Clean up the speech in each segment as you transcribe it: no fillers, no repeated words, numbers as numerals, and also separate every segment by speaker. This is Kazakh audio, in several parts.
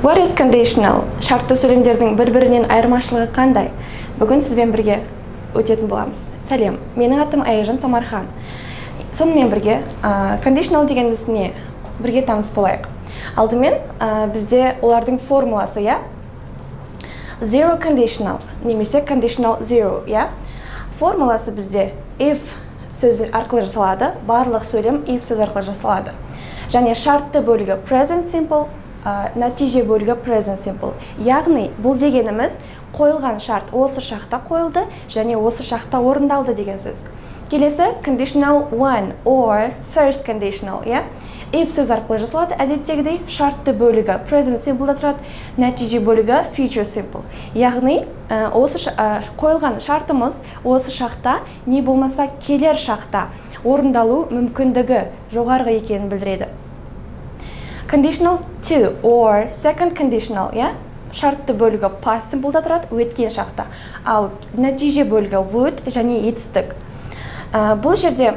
Speaker 1: What is conditional? Шартты сөйлемдердің бір-бірінен айырмашылығы қандай? Бүгін сізбен бірге өтетін боламыз. Сәлем, менің атым Айжан Самархан. Сонымен бірге, conditional дегеніміз не? Бірге таныс болайық. Алдымен бізде олардың формуласы, я? Zero conditional, немесе conditional zero, я? Формуласы бізде if сөзі арқылы жасалады, барлық сөйлем if сөз арқылы жасалады. Және шартты бөлігі present simple, нәтиже бөлігі present simple. Яғни, бұл дегеніміз қойылған шарт осы шақта қойылды, және осы шақта орындалды деген сөз. Келесі conditional one or first conditional, я? If сөз арқылы жасалады, әдеттегідей шартты бөлігі present simple тұрады, нәтиже бөлігі future simple. Яғни, қойылған шартымыз осы шақта, не болмаса келер шақта орындалу мүмкіндігі жоғарғы екенін білдіреді. Conditional two or second conditional, я? Шартты бөлігі past simple тұрады, өткен шақта. Ал нәтиже бөлігі would және етістік. Бұл жерде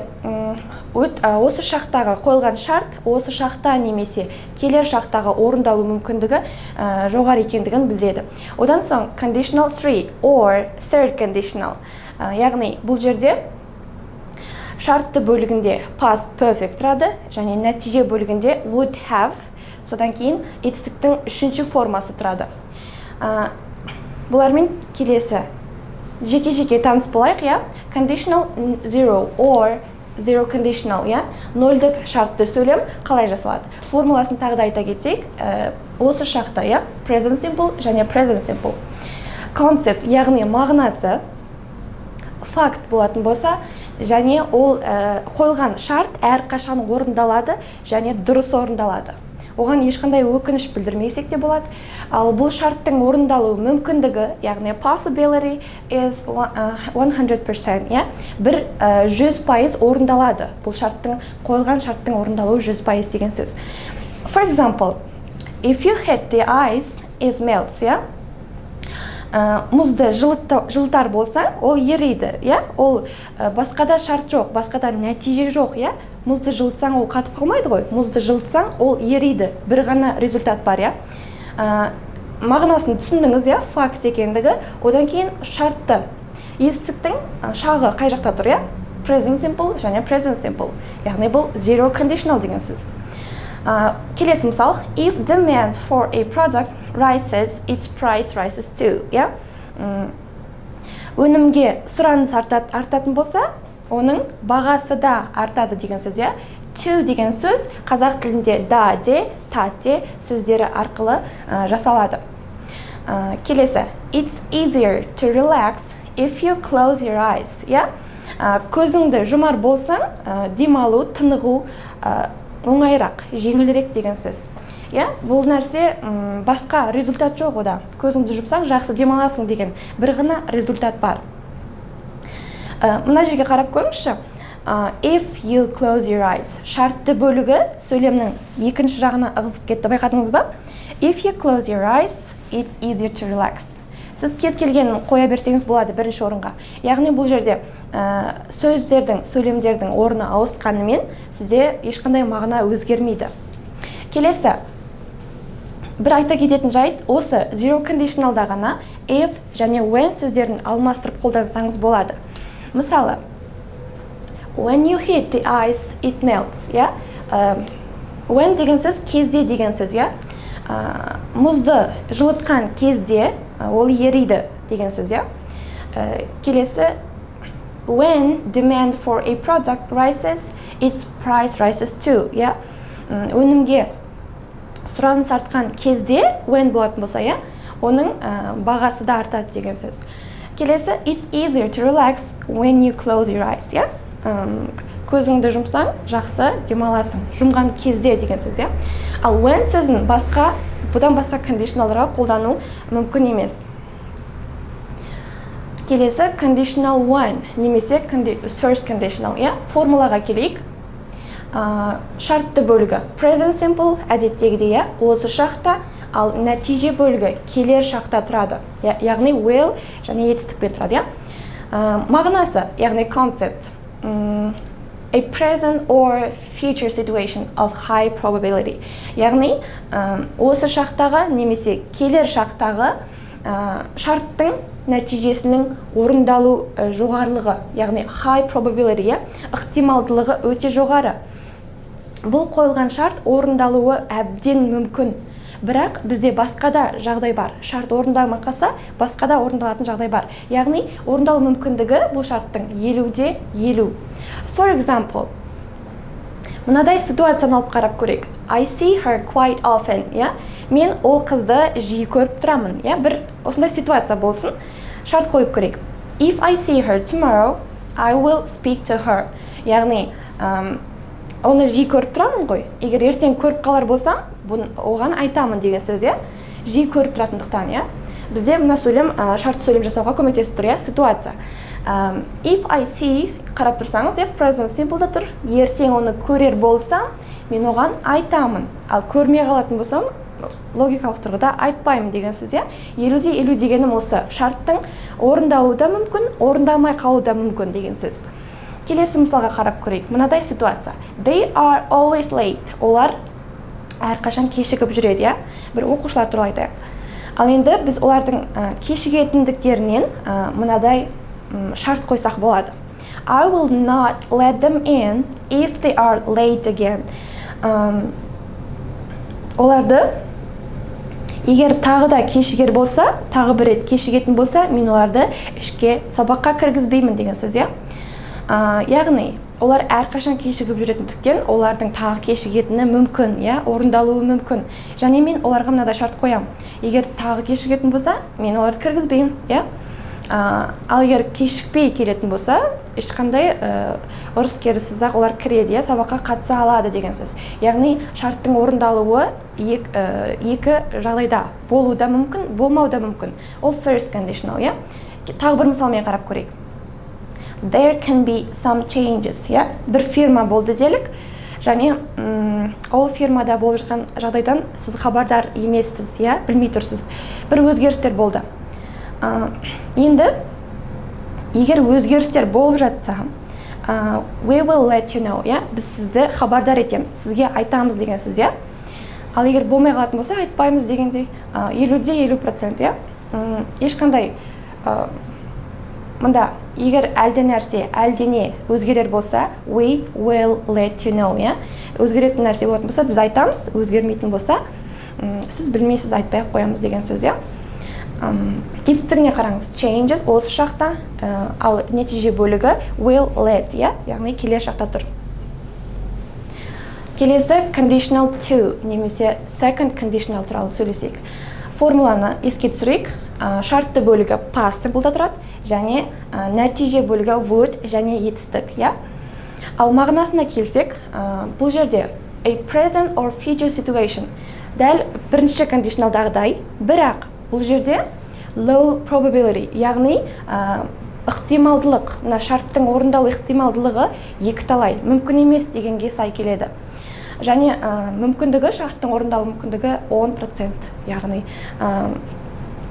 Speaker 1: осы шақтағы қойылған шарт, осы шақта немесе келер шақтағы орындалу мүмкіндігі жоғары екендігін білдіреді. Одан соң conditional three or third conditional. Яғни бұл жерде шартты бөлігінде past perfect тұрады, және нәтиже бөлігінде would have, содан кейін етістіктің үшінші формасы тұрады. Бұлармен келесі жеке-жеке таныс болайық, я? Conditional zero or zero conditional, я? Нөлдік шартты сөйлем қалай жасалады? Формуласын тағы да айта кетейік, осы шақта, я? Present simple және present simple. Concept, яғни мағынасы факт болатын болса, және ол қойылған шарт әрқашан орындалады және дұрыс орындалады. Оған ешқандай өкініш білдірмесек те болады. Ал бұл шарттың орындалу мүмкіндігі, яғни possibility is 100%, я? 100% орындалады. Бұл қойылған шарттың орындалуы 100% деген сөз. For example, if you hit the ice, it melts, я? Мұзды жылытар болсаң, ол ериді, я? Ол басқада шарт жоқ, басқада нәтиже жоқ, я? Мұзды жылытсаң, ол қатып қалмайды ғой. Мұзды жылытсаң, ол ериді. Бір ғана результат бар, я? Мағынасын түсіндіңіз, я? Факт екендігі. Одан кейін шартты. Етістіктің шағы қай жақта тұр, я? Present simple және present simple. Яғни бұл zero conditional деген сөз. Келесі мысал, if demand for a product rises, its price rises too, я? Өнімге сұраныс артатын болса, оның бағасы да артады деген сөз, я? To деген сөз қазақ тілінде да, де, та, де сөздері арқылы жасалады. Келесі, it's easier to relax if you close your eyes, я? Көзіңді жұмар болсаң, демалу, тынығу оңайырақ, жеңілірек деген сөз. Бұл нәрсе басқа результат жоқ ода. Көзіңді жұмсаң, жақсы демаласың деген бір ғана результат бар. Мына жерге қарап көріңізші. If you close your eyes. Шартты бөлігі сөйлемнің екінші жағына ығысып кетті, байқадыңыз ба? If you close your eyes, it's easier to relax. Сіз кез келгенін қоя берсеңіз болады бірінші орынға. Яғни бұл жерде сөздердің, сөйлемдердің орны ауысқанымен сізде ешқандай мағына өзгермейді. Келесі, бір айта кететін жайт, осы zero conditionalда ғана if және when сөздерін алмастырып қолдансаңыз болады. Мысалы, when you hit the ice, it melts, я? When деген сөз кезде деген сөз, я? Мұзды жылытқан кезде ол ериді деген сөз, я? Келесі, when demand for a product rises, its price rises too, я? Өнімге сұраныс артқан кезде, when болатын болса, я? Оның бағасы да артады деген сөз. Келесі, it's easier to relax when you close your eyes, я? Көзіңді жұмсаң, жақсы демаласың. Жұмған кезде деген сөз, я? Ал when сөзін бұдан басқа conditionalдарға қолдану мүмкін емес. Келесі, conditional one, немесе first conditional, я? Формулаға келейік. Шартты бөлігі present simple, әдеттегідей, я? Осы шақта, ал нәтиже бөлігі келер шақта тұрады. Яғни will және етістікпен тұрады, я? Мағынасы, яғни concept. a present or future situation of high probability. Яғни осы шақтағы немесе келер шақтағы шарттың нәтижесінің орындалу жоғарылығы, яғни high probability, ықтималдылығы өте жоғары. Бұл қойылған шарт орындалуы әбден мүмкін. Бірақ бізде басқа да жағдай бар. Шарт орындалмай қалса, басқа да орындалатын жағдай бар. Яғни орындалу мүмкіндігі бұл шарттың 50-де 50. For example, мынадай ситуацияны алып қарап көрейік. I see her quite often. Мен ол қызды жиі көріп тұрамын. Бір осындай ситуация болсын. Шарт қойып көрейік. If I see her tomorrow, I will speak to her. Яғни оны жиі көріп тұрамын ғой. Егер ертең көріп қалар болсам, оған айтамын деген сөз, жиі көріп тұратындықтан, бізде мына сөйлем шартты сөйлем жасауға көмектесіп тұр, ситуация. If I see, қарап тұрсаңыз, present simple'да тұр. Ертең оны көрер болсам, мен оған айтамын. Ал көрмей қалатын болсам, логикалық тұрғыда айтпаймын деген сөз, 50-де 50 дегенім осы. Шарттың орындалуы да мүмкін, орындалмай қалуы да мүмкін деген сөз. Келесі мысалға қарап көрейік. Мынадай ситуация. They are always late. Олар әрқашан кешігіп жүреді, бір оқушылар туралы айтайық. Ал енді біз олардың кешігетіндіктерінен мынадай шарт қойсақ болады. I will not let them in if they are late again. Оларды егер тағы да кешігер болса, тағы бір рет кешігетін болса, мен оларды ішке сабаққа кіргізбеймін деген сөз, яғни олар әрқашан кешігіп жүретіндіктен олардың тағы кешігетіні мүмкін, орындалуы мүмкін. Және мен оларға мынадай шарт қоямын. Егер тағы кешігетін болса, мен оларды кіргізбеймін, ал егер кешікпей келетін болса, ешқандай ұрыс керіссіз-ақ олар кіреді, сабаққа қатыса алады деген сөз. Яғни шарттың орындалуы екі жағдайда болуы да мүмкін, болмауы да мүмкін. Ол first conditional, Тағы бір мысалмен қарап көрейік. There can be some changes, бір фирма болды делік, және ол фирмада болып жатқан жағдайдан сіз хабардар емессіз, білмей тұрсыз. Бір өзгерістер болды. Енді егер өзгерістер болып жатса, we will let you know, біз сізді хабардар етеміз, сізге айтамыз деген сөз, Ал егер болмай қалатын болса, айтпаймыз дегендей 50-де 50%, ешқандай мында егер әлдене өзгерер болса, we will let you know, өзгеретін нәрсе болатын болса, біз айтамыз, өзгермейтін болса, сіз білмейсіз, айтпай қоямыз деген сөз, Етістігіне қараңыз, changes осы шақта, ал нәтиже бөлігі will let, яғни келер шақта тұр. Келесі conditional to, немесе second conditional туралы сөйлесек. Формуланы еске түсірейік, шартты бөлігі past simple'да тұрады, және нәтиже бөлігі would және етістік. Ал мағынасына келсек, бұл жерде a present or future situation, дәл бірінші conditionalдағыдай, бірақ бұл жерде low probability, яғни ықтималдылық, шарттың орындалу ықтималдылығы екі талай, мүмкін емес дегенге сай келеді. Және мүмкіндігі, шарттың орындалу мүмкіндігі 10%, яғни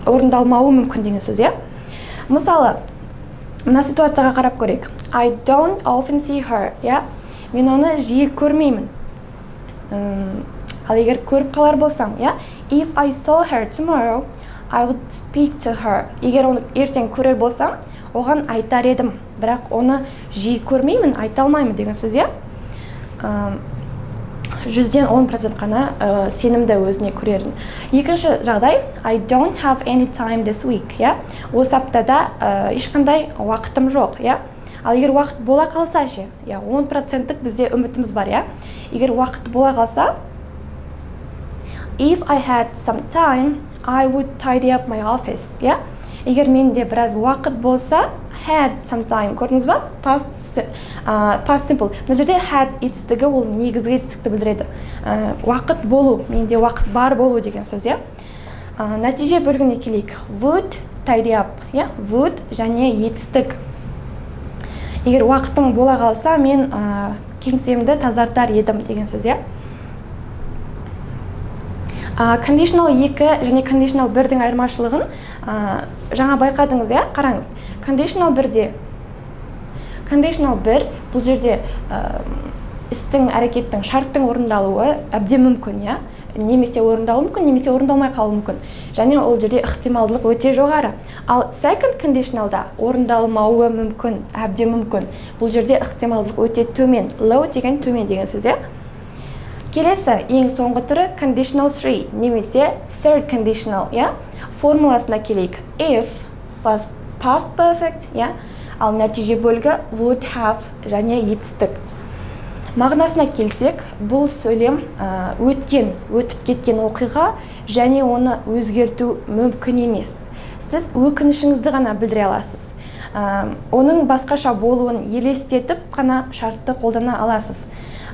Speaker 1: орындалмауы мүмкін деген сөз, Мысалы, мына ситуацияға қарап көрейік. I don't often see her, мен оны жиі көрмеймін. Ал егер көріп қалар болсам, if I saw her tomorrow, I would speak to her. Егер оны ертең көрер болсам, оған айтар едім, бірақ оны жиі көрмеймін, айта алмаймын деген сөз, 100-ден 10% қана сенімді өзіне көрерін. Екінші жағдай, I don't have any time this week, осы аптада ешқандай уақытым жоқ, Ал егер уақыт бола қалса ше, 10%-тік бізде үмітіміз бар, Егер уақыт бола қалса, if I had some time, I would tidy up my office, Егер менде біраз уақыт болса, had some time, көрдіңіз ба? Past simple. Мына жерде had етістігі ол негізгі етістікті білдіреді. Уақыт болу, менде уақыт бар болу деген сөз, Нәтиже бөлігіне келейік. Would tidy up, would және етістік. Егер уақытым бола қалса, мен кеңсемді тазартар едім деген сөз, Conditional 2 және conditional 1-дің айырмашылығын жаңа байқадыңыз, қараңыз. Conditional Conditional 1 бұл жерде істің, әрекеттің, шарттың орындалуы әбден мүмкін, иә? Немесе орындалуы мүмкін, немесе орындалмай қалуы мүмкін. Және ол жерде ықтималдылық өте жоғары. Ал second conditionalда орындалмауы мүмкін, әбден мүмкін. Бұл жерде ықтималдылық өте төмен. Low деген төмен деген сөз, иә? Келесі, ең соңғы түрі conditional 3, немесе third conditional, иә? Формуласына келейік. If plus past perfect, иә? Ал нәтиже бөлігі would have және етістік. Мағынасына келсек, бұл сөйлем өтіп кеткен оқиға және оны өзгерту мүмкін емес. Сіз өкінішіңізді ғана білдіре аласыз. Оның басқаша болуын елестетіп қана шартты қолдана аласыз.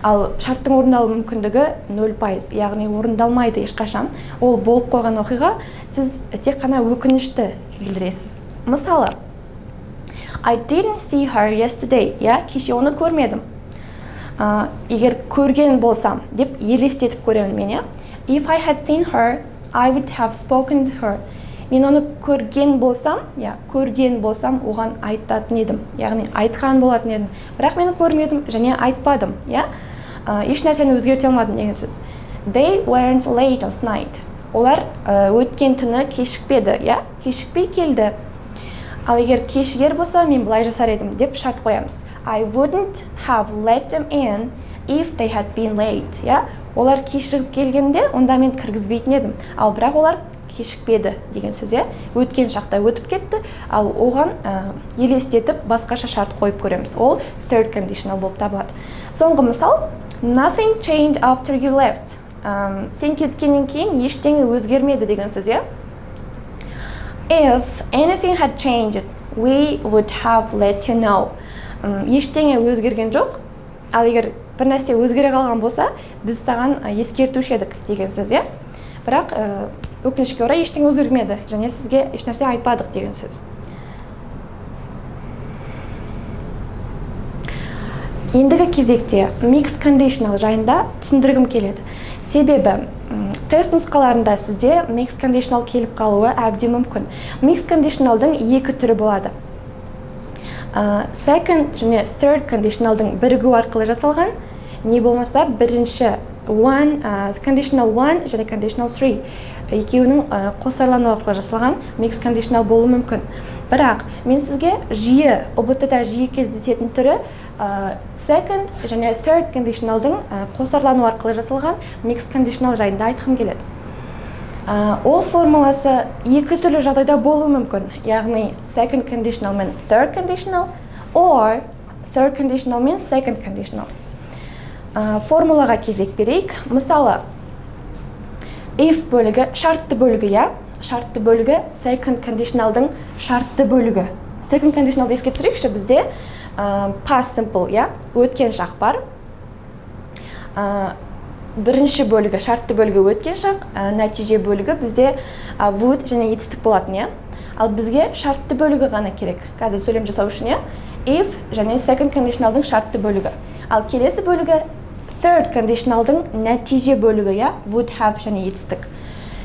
Speaker 1: Ал шарттың орындалу мүмкіндігі 0%, яғни орындалмайды ешқашан. Ол болып қойған оқиға, сіз тек қана өкінішті білдіресіз. Мысалы, I didn't see her yesterday. Кеше оны көрмедім. Егер көрген болсам деп елестетіп көремін мен. If I had seen her, I would have spoken to her. Мен оны көрген болсам, оған айтатын едім. Яғни айтқан болатын едім. Бірақ мен көрмедім және айтпадым. Еш нәрсені өзгерте алмадым деген сөз. They weren't late last night. Олар өткен түні кешікпеді, кешікпей келді. Ал егер кешігер болса, мен былай жасар едім деп шарт қоямыз. I wouldn't have let them in if they had been late. Олар кешігіп келгенде, онда мен кіргізбейтін едім. Ал бірақ олар кешікпеді деген сөз. Өткен шақта өтіп кетті, ал оған елестетіп басқаша шарт қойып көреміз. Ол third conditional болып табылады. Соңғы мысал, nothing changed after you left. Сен кеткеннен кейін ештеңе өзгермеді деген сөз. If anything had changed, we would have let you know. Ештеңе өзгерген жоқ, ал егер бір нәрсе өзгере қалған болса, біз саған ескертуші едік деген сөз. Бірақ өкінішке орай ештеңе өзгермеді, және сізге еш нәрсе айтпадық деген сөз. Ендігі кезекте mixed conditional жайында түсіндіргім келеді. Себебі тест нұсқаларында сізде mixed conditional келіп қалуы әбден мүмкін. Mixed conditionalдың екі түрі болады. Second және third conditionalдың бірігу арқылы жасалған, не болмаса бірінші conditional 1 және conditional 3 екеуінің қосарлану арқылы жасалған mixed conditional болуы мүмкін. Бірақ мен сізге ұбт-да жиі кездесетін түрі second және third conditionalдың қосарлану арқылы жасалған mixed conditional жайында айтқым келеді. Ол формуласы екі түрлі жағдайда болуы мүмкін. Яғни second conditional мен third conditional, or third conditional мен second conditional. Формулаға кезек берейік. Мысалы, if бөлігі шартты бөлігі, шартты бөлігі second conditionalдың шартты бөлігі. Second conditionalды еске түсірейікші, бізде past simple, өткен шақ бар. Бірінші бөлігі, шартты бөлігі өткен шақ, нәтиже бөлігі бізде would және етістік болатын. Ал бізге шартты бөлігі ғана керек. Қазір сөйлем жасау үшін, if және second conditionalдың шартты бөлігі. Ал келесі бөлігі third conditionalдың нәтиже бөлігі, would have және етістік.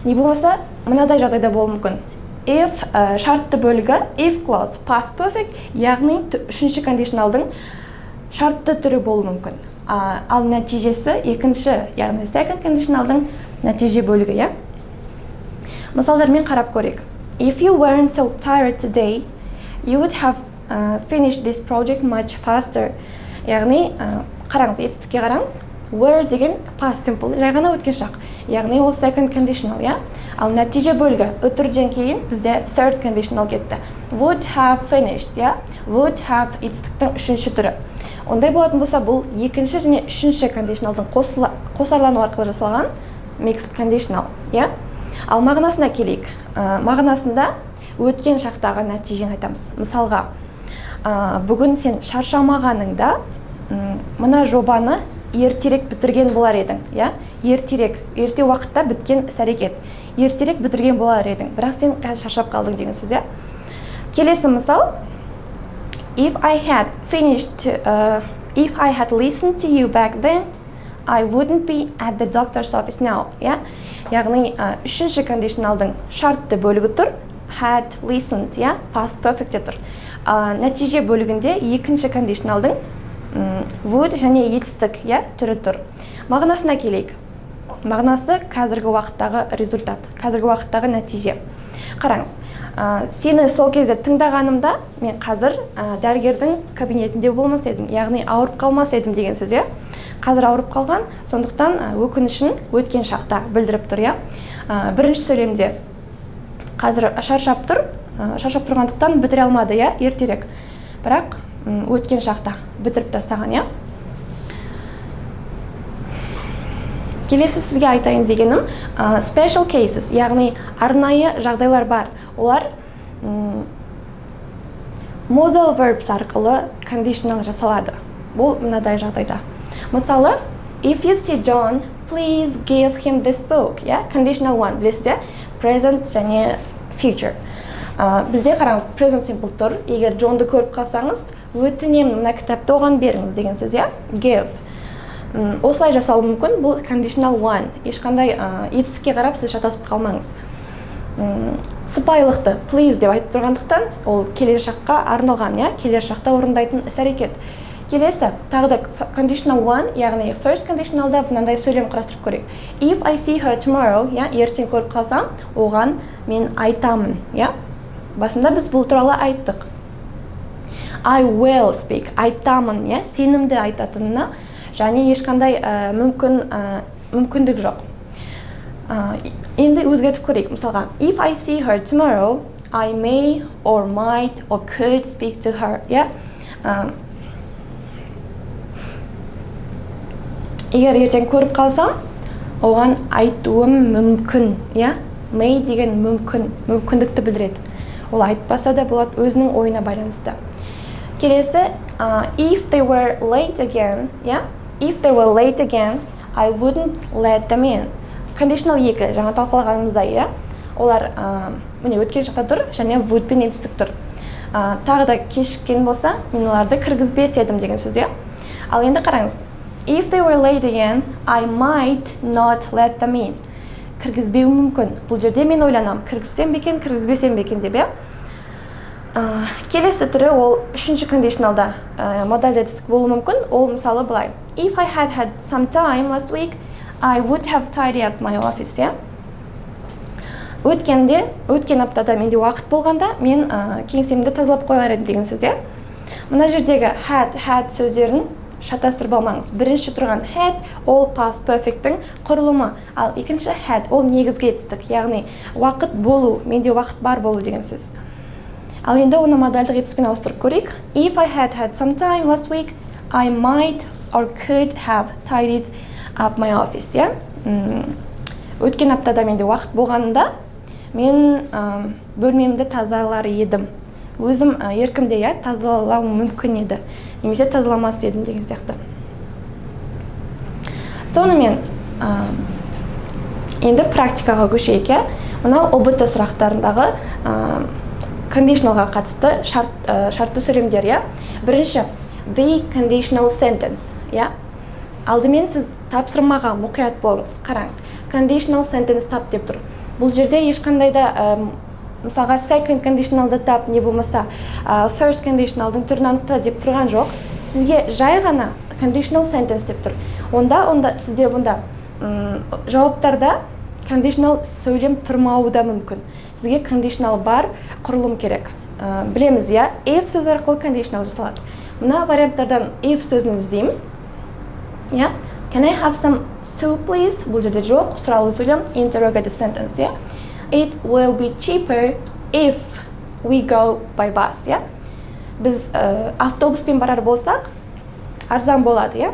Speaker 1: Не болмаса, мынадай жағдайда болуы мүмкін. If шартты бөлігі, if clause past perfect, яғни үшінші conditionalдың шартты түрі болуы мүмкін. Ал нәтижесі екінші, яғни second conditionalдың нәтиже бөлігі. Мысалдармен қарап көрейік. If you weren't so tired today, you would have finished this project much faster. Яғни, қараңыз, етістікке қараңыз. Were деген past simple, жай ғана өткен шақ. Яғни ол second conditional, Ал нәтиже бөлігі өтірден кейін бізде third conditional кетті. Would have finished, Would have етістіктің үшінші түрі. Ондай болатын болса, бұл екінші және үшінші conditionalдың қосарлану арқылы жасалған mixed conditional, Ал мағынасына келейік. Мағынасында өткен шақтағы нәтижені айтамыз. Мысалға, бүгін сен шаршамағаныңда мына жобаны ертерек бітірген болар едің, ерте уақытта біткен іс-әрекет. Ертерек бітірген болар едің, бірақ сен шаршап қалдың деген сөз. Келесі мысал, if I had listened to you back then, I wouldn't be at the doctor's office now. Яғни, үшінші conditionalдың шартты бөлігі тұр, had listened, иә, past perfectте тұр. Нәтиже бөлігінде екінші кондишналдың would және етістік, иә, түрі тұр. Мағынасына келейік. Мағынасы қазіргі уақыттағы результат, қазіргі уақыттағы нәтиже. Қараңыз, сені сол кезде тыңдағанымда мен қазір дәрігердің кабинетінде болмас едім, яғни ауырып қалмас едім деген сөз, иә. Қазір ауырып қалған, сондықтан өкінішін өткен шақта білдіріп тұр, иә. Бірінші сөйлемде қазір шаршап тұрғандықтан бітіре алмады, иә, ертерек. Бірақ өткен шақта бітіріп тастаған, иә. Келесі сізге айтайын дегенім, special cases, яғни арнайы жағдайлар бар. Олар modal verbs арқылы conditional жасалады. Бұл мынадай жағдайда. Мысалы, if you see John, please give him this book. Conditional one, білесіз, present және future. Бізде қараңыз, present simple тұр. Егер Джонды көріп қалсаңыз, өтінемін мына кітапты оған беріңіз деген сөз, give. Осылай жасалу мүмкін, бұл conditional one. Ешқандай етістікке қарап сіз шатасып қалмаңыз. Сыпайылықты please деп айтып тұрғандықтан, ол келер шаққа арналған, келер шақта орындайтын іс-әрекет. Келесі, тағы да conditional one, яғни first conditionalда мынандай сөйлем құрастырып көрейік. If I see her tomorrow, ертең көріп қалсам, оған мен айтамын, Басында біз бұл туралы айттық. I will speak, айтамын, сенімді айтатынына, және ешқандай мүмкіндік жоқ. Енді өзгертіп көрейік. Мысалға, if I see her tomorrow, I may or might or could speak to her. Егер ертең көріп қалсам, оған айтуым мүмкін. May деген мүмкіндікті білдіреді. Ол айтпаса да болады, өзінің ойына байланысты. Келесі, if they were late again, if they were late again, I wouldn't let them in. Conditional 2, жаңа талқылағанымыздай, олар міне өткен шақта тұр, және would пен етістік тұр. Тағы да кешіккен болса, мен оларды кіргізбес едім деген сөз, Ал енді қараңыз. If they were late again, I might not let them in. Кіргізбеу мүмкін. Бұл жерде мен ойланам, кіргізсем бекен, кіргізбесем бекен деп, Келесі түрі ол үшінші кондишналда модальды етістік болу мүмкін. Ол мысалы былай. If I had had some time last week, I would have tidied up my office, Өткен аптада менде уақыт болғанда, мен кеңсемді тазалап қояр едім деген сөз, Мына жердегі had сөздерін шатастырып алмаңыз. Бірінші тұрған had ол past perfect'тің құрылымы, ал екінші had ол негізгі етістік, яғни уақыт болу, менде уақыт бар болу деген сөз. Ал енді оны модальдық етістікпен ауыстырып көрейік. If I had had some time last week, I might or could have tidied up my office, Өткен аптада менде уақыт болғанында, мен бөлмемді тазалар едім. Өзім еркімде тазалау мүмкін еді. Немесе тазаламас едім деген сияқты. Сонымен, енді практикаға көшейік, Мынау ОБТ сұрақтарындағы conditionalға қатысты шартты сөйлемдер, Бірінші, the conditional sentence, Алдымен сіз тапсырмаға мұқият болыңыз. Қараңыз, conditional sentence тап деп тұр. Бұл жерде ешқандай да мысалға second conditionalды тап, не болмаса first conditionalдың түрін анықта деп тұрған жоқ. Сізге жай ғана conditional sentence деп тұр. Онда сізде жауаптарда conditional сөйлем тұрмауы да мүмкін. Сізге conditional бар құрылым керек. Білеміз, if сөз арқылы conditional жасалады. Мына варианттардан if сөзін іздейміз. Can I have some soup, please? Бұл жерде жоқ, сұралу сөйлем interrogative sentence, It will be cheaper if we go by bus, Біз автобуспен барар болсақ, арзан болады,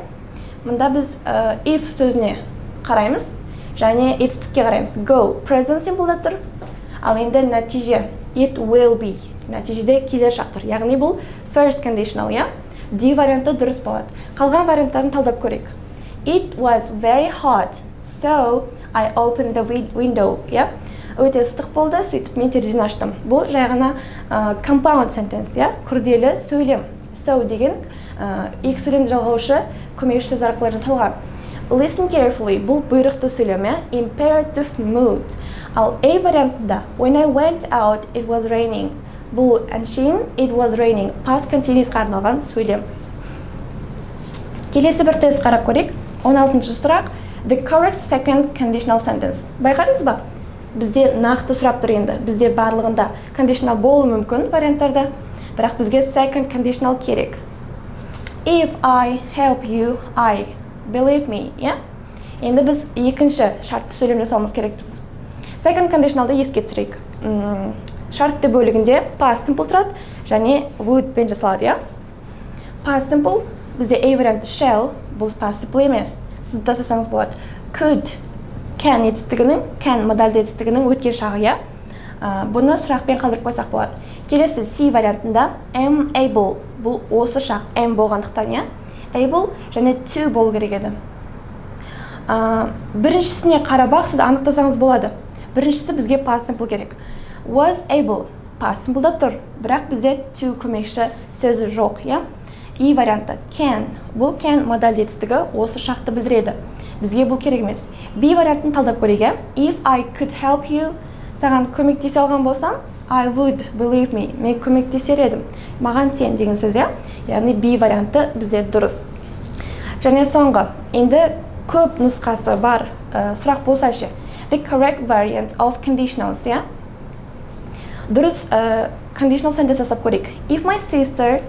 Speaker 1: Мұнда біз if сөзіне қараймыз, және етістікке қараймыз. Go, present simple тұр. Ал енді нәтиже, it will be, нәтижеде келер шақ тұр. Яғни бұл first conditional, D варианты дұрыс болады. Қалған варианттарын талдап көрейік. It was very hot, so I opened the window, Өте ыстық болды, сөйтіп мен терезені аштым. Бұл жай ғана compound sentence, күрделі сөйлем. So деген екі сөйлемді жалғаушы көмекші сөз арқылы жасалған. Listen carefully, бұл бұйрықты сөйлем, imperative mood. Ал A вариантында when I went out it was raining. Бұл әншейін it was raining past continuousқа арналған сөйлем. Келесі бір тест қарап көрейік. 16-шы сұрақ. The correct second conditional sentence. Байқадыңыз ба? Бізде нақты сұрап тұр енді. Бізде барлығында conditional болуы мүмкін варианттарда, бірақ бізге second conditional керек. If I help you, I believe me. Енді біз екінші шартты сөйлем жасауымыз керекпіз. Second conditionalды еске түсірейік. Шартты бөлігінде past simple тұрады және would пен жасалады. Past simple бізде A варианты shall, бұл past simple емес. Сіз тасасаңыз болады. Could, can етістігінің, can модальды етістігінің өткен шағы. Бұны сұрақпен қалдырып қойсақ болады. Келесі C вариантында am able, бұл осы шақ am болғандықтан, able және to болу керек еді. Біріншісіне қарабақ сіз анықтасаңыз болады. Біріншісі бізге past simple керек. Was able, past simple'да тұр, бірақ бізде to көмекші сөзі жоқ. E варианты can, бұл can модальды етістігі осы шақты білдіреді. Бізге бұл керек емес. B вариантын талдап көрейік. If I could help you, саған көмектесе алған болсам, I would believe me, мен көмектесер едім. Маған сен деген сөз, яғни B варианты бізде дұрыс. Және соңғы, енді көп нұсқасы бар сұрақ болса ше. The correct variant of conditionals, дұрыс conditional sentence жасап көрейік. If my sister,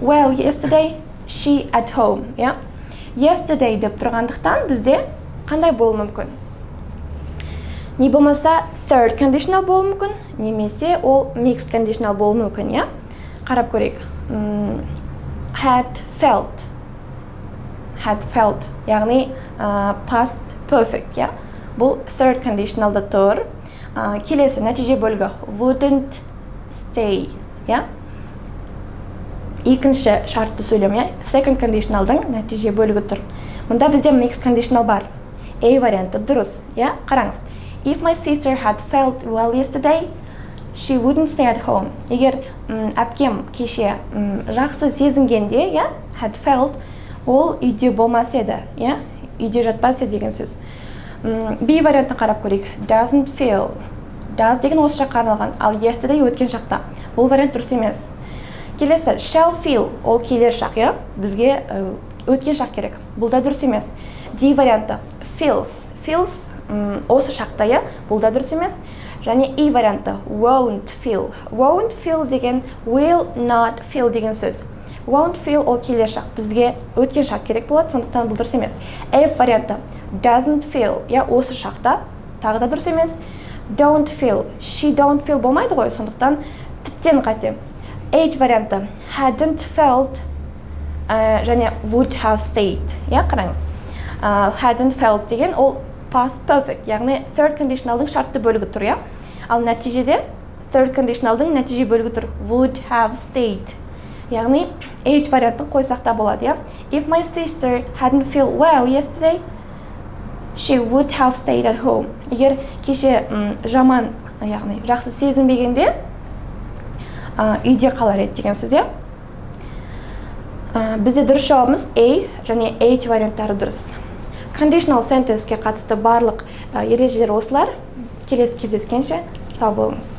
Speaker 1: well, yesterday she at home, yesterday деп тұрғандықтан бізде қандай болуы мүмкін? Не болмаса third conditional болуы мүмкін, немесе ол mixed conditional болуы мүмкін, Қарап көрейік. Had felt, яғни past perfect, Бұл third conditionalда тұр. Келесі нәтиже бөлігі wouldn't stay, Екінші шартты сөйлем, second conditionalдың нәтиже бөлігі тұр. Мұнда бізде mixed conditional бар. A варианты дұрыс, қараңыз. If my sister had felt well yesterday, she wouldn't stay at home. Егер әпкем кеше жақсы сезінгенде, had felt, ол үйде болмас еді, үйде жатпас еді деген сөз. B вариантын қарап көрейік. Doesn't feel. Does деген осы шаққа арналған, ал yesterday өткен шақта. Бұл вариант дұрыс емес. Келесі, shall feel, ол келер шақ, бізге өткен шақ керек. Бұл да дұрыс емес. D варианты feels. Feels осы шақта, бұл да дұрыс емес. Және E варианты won't feel. Won't feel деген will not feel деген сөз. Won't feel ол келер шақ, бізге өткен шақ керек болады, сондықтан бұл дұрыс емес. F варианты doesn't feel, осы шақта, тағы да дұрыс емес. Don't feel, she don't feel болмайды ғой, сондықтан тіптен қате. H варианты hadn't felt және would have stayed. Қараңыз. Hadn't felt деген ол past perfect, яғни third conditionalдың шартты бөлігі тұр, Ал нәтижеде third conditionalдың нәтиже бөлігі тұр would have stayed. Яғни H вариантын қойсақ та болады, If my sister hadn't feel well yesterday, she would have stayed at home. Егер кеше жаман, яғни жақсы сезінбегенде, үйде қалар еді деген сөз, Бізде дұрыс жауабымыз A және H варианттары дұрыс. Conditional sentenceке қатысты барлық ережелер осылар. Келесі кездескенше сау болыңыз.